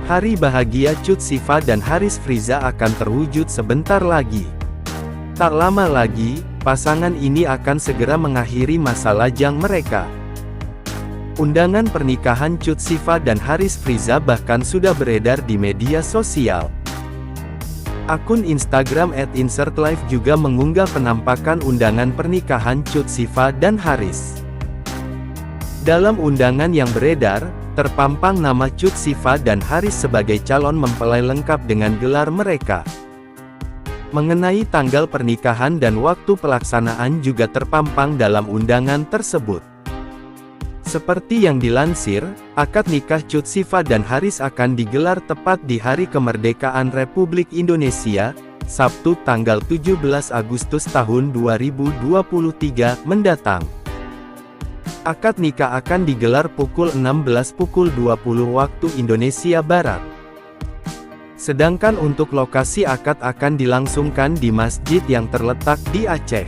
Hari bahagia Cut Siva dan Haris Friza akan terwujud sebentar lagi. Tak lama lagi, pasangan ini akan segera mengakhiri masa lajang mereka. Undangan pernikahan Cut Siva dan Haris Friza bahkan sudah beredar di media sosial. Akun Instagram @insertlife juga mengunggah penampakan undangan pernikahan Cut Siva dan Haris. Dalam undangan yang beredar, terpampang nama Cut Siva dan Haris sebagai calon mempelai lengkap dengan gelar mereka. Mengenai tanggal pernikahan dan waktu pelaksanaan juga terpampang dalam undangan tersebut. Seperti yang dilansir, akad nikah Cut Siva dan Haris akan digelar tepat di Hari Kemerdekaan Republik Indonesia, Sabtu tanggal 17 Agustus tahun 2023 mendatang. Akad nikah akan digelar pukul 16.20 waktu Indonesia Barat. Sedangkan untuk lokasi akad akan dilangsungkan di masjid yang terletak di Aceh.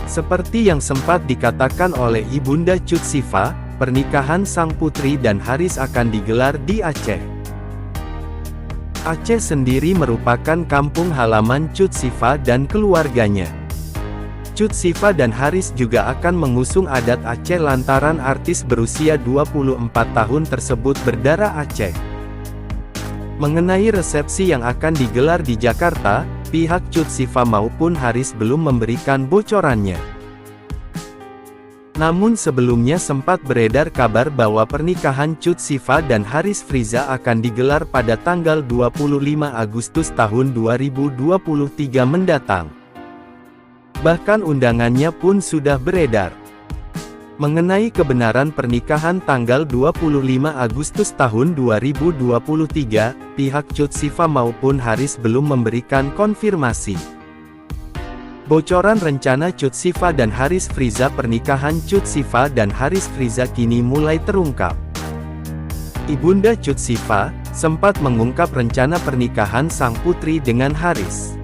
Seperti yang sempat dikatakan oleh Ibunda Cut Siva, pernikahan sang putri dan Haris akan digelar di Aceh. Aceh sendiri merupakan kampung halaman Cut Siva dan keluarganya. Cut Siva dan Haris juga akan mengusung adat Aceh lantaran artis berusia 24 tahun tersebut berdarah Aceh. Mengenai resepsi yang akan digelar di Jakarta, pihak Cut Siva maupun Haris belum memberikan bocorannya. Namun sebelumnya sempat beredar kabar bahwa pernikahan Cut Siva dan Haris Friza akan digelar pada tanggal 25 Agustus tahun 2023 mendatang. Bahkan undangannya pun sudah beredar. Mengenai kebenaran pernikahan tanggal 25 Agustus tahun 2023, pihak Cut Siva maupun Haris belum memberikan konfirmasi. Bocoran rencana Cut Siva dan Haris Friza. Pernikahan Cut Siva dan Haris Friza kini mulai terungkap. Ibunda Cut Siva sempat mengungkap rencana pernikahan sang putri dengan Haris.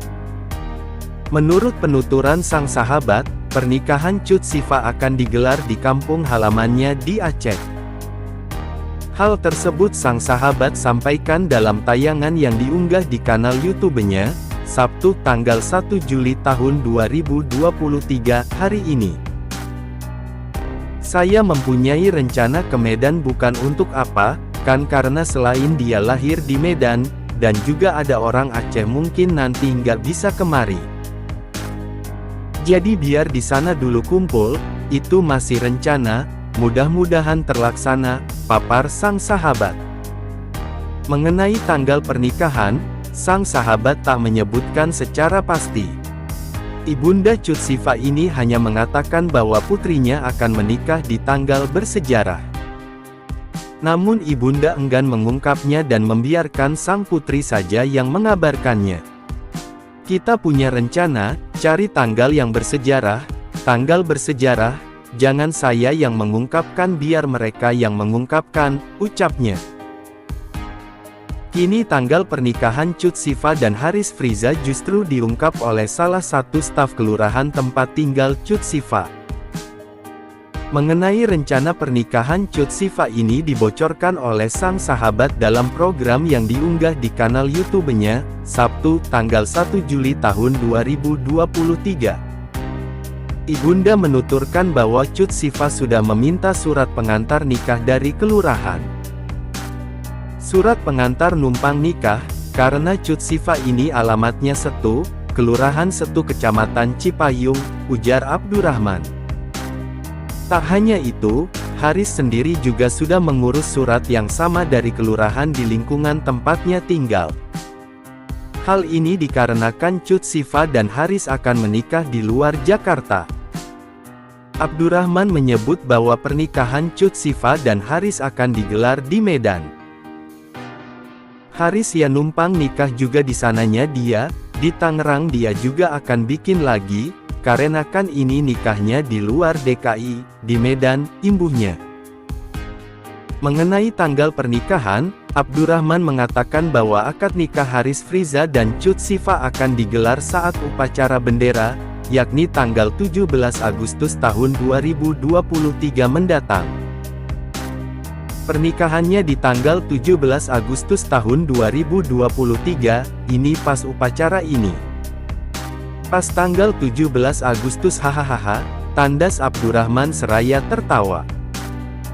Menurut penuturan sang sahabat, pernikahan Cut Siva akan digelar di kampung halamannya di Aceh. Hal tersebut sang sahabat sampaikan dalam tayangan yang diunggah di kanal YouTube-nya, Sabtu tanggal 1 Juli tahun 2023, hari ini. Saya mempunyai rencana ke Medan bukan untuk apa, kan karena selain dia lahir di Medan, dan juga ada orang Aceh mungkin nanti nggak bisa kemari. Jadi biar di sana dulu kumpul, itu masih rencana, mudah-mudahan terlaksana, papar sang sahabat. Mengenai tanggal pernikahan, sang sahabat tak menyebutkan secara pasti. Ibunda Cut Siva ini hanya mengatakan bahwa putrinya akan menikah di tanggal bersejarah. Namun ibunda enggan mengungkapnya dan membiarkan sang putri saja yang mengabarkannya. Kita punya rencana, cari tanggal yang bersejarah, tanggal bersejarah, jangan saya yang mengungkapkan biar mereka yang mengungkapkan, ucapnya. Kini tanggal pernikahan Cut Siva dan Haris Friza justru diungkap oleh salah satu staf kelurahan tempat tinggal Cut Siva. Mengenai rencana pernikahan Cut Siva ini dibocorkan oleh sang sahabat dalam program yang diunggah di kanal YouTube-nya, Sabtu tanggal 1 Juli tahun 2023. Ibunda menuturkan bahwa Cut Siva sudah meminta surat pengantar nikah dari kelurahan. Surat pengantar numpang nikah, karena Cut Siva ini alamatnya Setu, Kelurahan Setu Kecamatan Cipayung, ujar Abdurrahman. Tak hanya itu, Haris sendiri juga sudah mengurus surat yang sama dari kelurahan di lingkungan tempatnya tinggal. Hal ini dikarenakan Cut Siva dan Haris akan menikah di luar Jakarta. Abdurrahman menyebut bahwa pernikahan Cut Siva dan Haris akan digelar di Medan. Haris ya numpang nikah juga di sananya dia, di Tangerang dia juga akan bikin lagi, karena kan ini nikahnya di luar DKI, di Medan, imbuhnya. Mengenai tanggal pernikahan, Abdurrahman mengatakan bahwa akad nikah Haris Friza dan Cut Siva akan digelar saat upacara bendera, yakni tanggal 17 Agustus tahun 2023 mendatang. Pernikahannya di tanggal 17 Agustus tahun 2023, ini pas upacara ini. Pas tanggal 17 Agustus hahaha, tandas Abdurrahman seraya tertawa.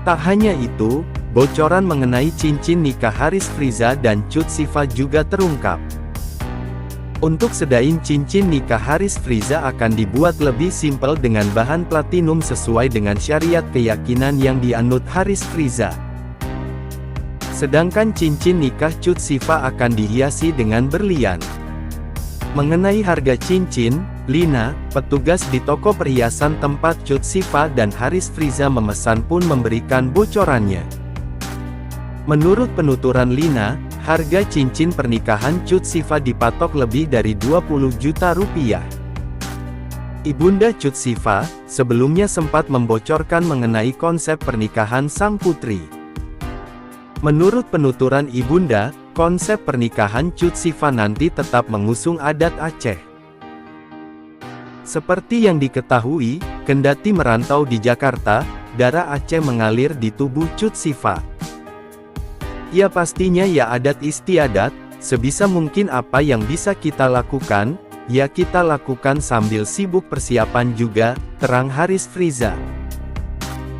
Tak hanya itu, bocoran mengenai cincin nikah Haris Friza dan Cut Sifa juga terungkap. Untuk sedain cincin nikah Haris Friza akan dibuat lebih simpel dengan bahan platinum sesuai dengan syariat keyakinan yang dianut Haris Friza. Sedangkan cincin nikah Cut Sifa akan dihiasi dengan berlian. Mengenai harga cincin, Lina, petugas di toko perhiasan tempat Cut Sifa dan Haris Friza memesan pun memberikan bocorannya. Menurut penuturan Lina, harga cincin pernikahan Cut Sifa dipatok lebih dari 20 juta rupiah. Ibunda Cut Sifa, sebelumnya sempat membocorkan mengenai konsep pernikahan sang putri. Menurut penuturan ibunda, konsep pernikahan Cut Sifa nanti tetap mengusung adat Aceh. Seperti yang diketahui, kendati merantau di Jakarta, darah Aceh mengalir di tubuh Cut Sifa. Ya pastinya ya adat istiadat, sebisa mungkin apa yang bisa kita lakukan, ya kita lakukan sambil sibuk persiapan juga, terang Haris Friza.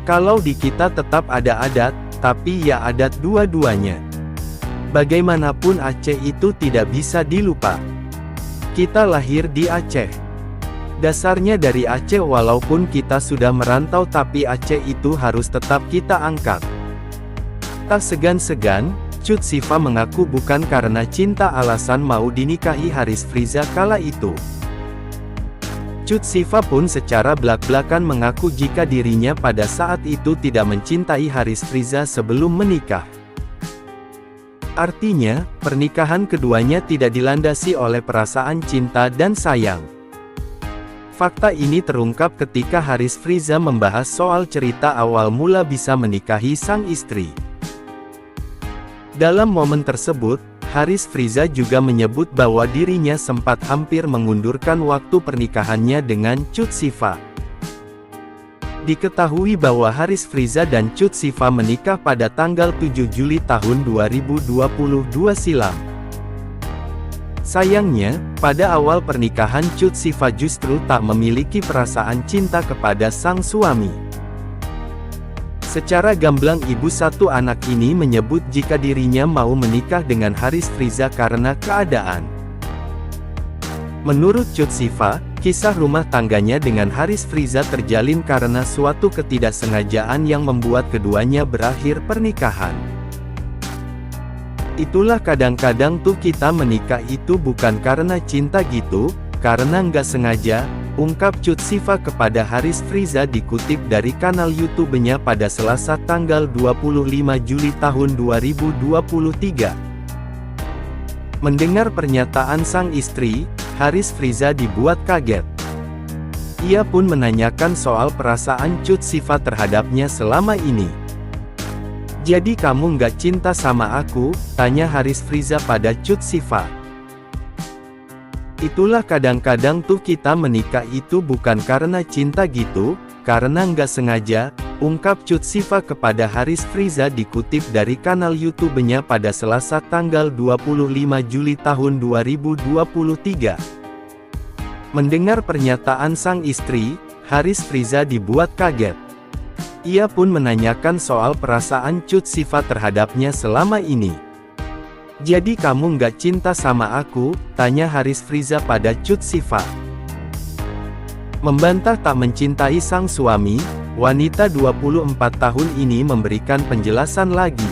Kalau di kita tetap ada adat, tapi ya adat dua-duanya. Bagaimanapun Aceh itu tidak bisa dilupa. Kita lahir di Aceh. Dasarnya dari Aceh walaupun kita sudah merantau tapi Aceh itu harus tetap kita angkat. Tak segan-segan, Cut Sifa mengaku bukan karena cinta alasan mau dinikahi Haris Friza kala itu. Cut Sifa pun secara blak-blakan mengaku jika dirinya pada saat itu tidak mencintai Haris Friza sebelum menikah. Artinya, pernikahan keduanya tidak dilandasi oleh perasaan cinta dan sayang. Fakta ini terungkap ketika Haris Friza membahas soal cerita awal mula bisa menikahi sang istri. Dalam momen tersebut, Haris Friza juga menyebut bahwa dirinya sempat hampir mengundurkan waktu pernikahannya dengan Cut Sifa. Diketahui bahwa Haris Friza dan Cut Sifa menikah pada tanggal 7 Juli tahun 2022 silam. Sayangnya, pada awal pernikahan Cut Sifa justru tak memiliki perasaan cinta kepada sang suami. Secara gamblang ibu satu anak ini menyebut jika dirinya mau menikah dengan Haris Friza karena keadaan. Menurut Cut Sifa, kisah rumah tangganya dengan Haris Friza terjalin karena suatu ketidaksengajaan yang membuat keduanya berakhir pernikahan. Itulah kadang-kadang tuh kita menikah itu bukan karena cinta gitu, karena nggak sengaja, ungkap Cut Sifa kepada Haris Friza dikutip dari kanal YouTube-nya pada Selasa tanggal 25 Juli tahun 2023. Mendengar pernyataan sang istri, Haris Friza dibuat kaget. Ia pun menanyakan soal perasaan Cut Sifa terhadapnya selama ini. "Jadi kamu nggak cinta sama aku?" tanya Haris Friza pada Cut Sifa. Itulah kadang-kadang tuh kita menikah itu bukan karena cinta gitu, karena nggak sengaja, ungkap Cut Sifa kepada Haris Friza dikutip dari kanal YouTube-nya pada Selasa tanggal 25 Juli tahun 2023. Mendengar pernyataan sang istri, Haris Friza dibuat kaget. Ia pun menanyakan soal perasaan Cut Sifa terhadapnya selama ini. "Jadi kamu nggak cinta sama aku?" tanya Haris Friza pada Cut Sifa. Membantah tak mencintai sang suami, wanita 24 tahun ini memberikan penjelasan lagi.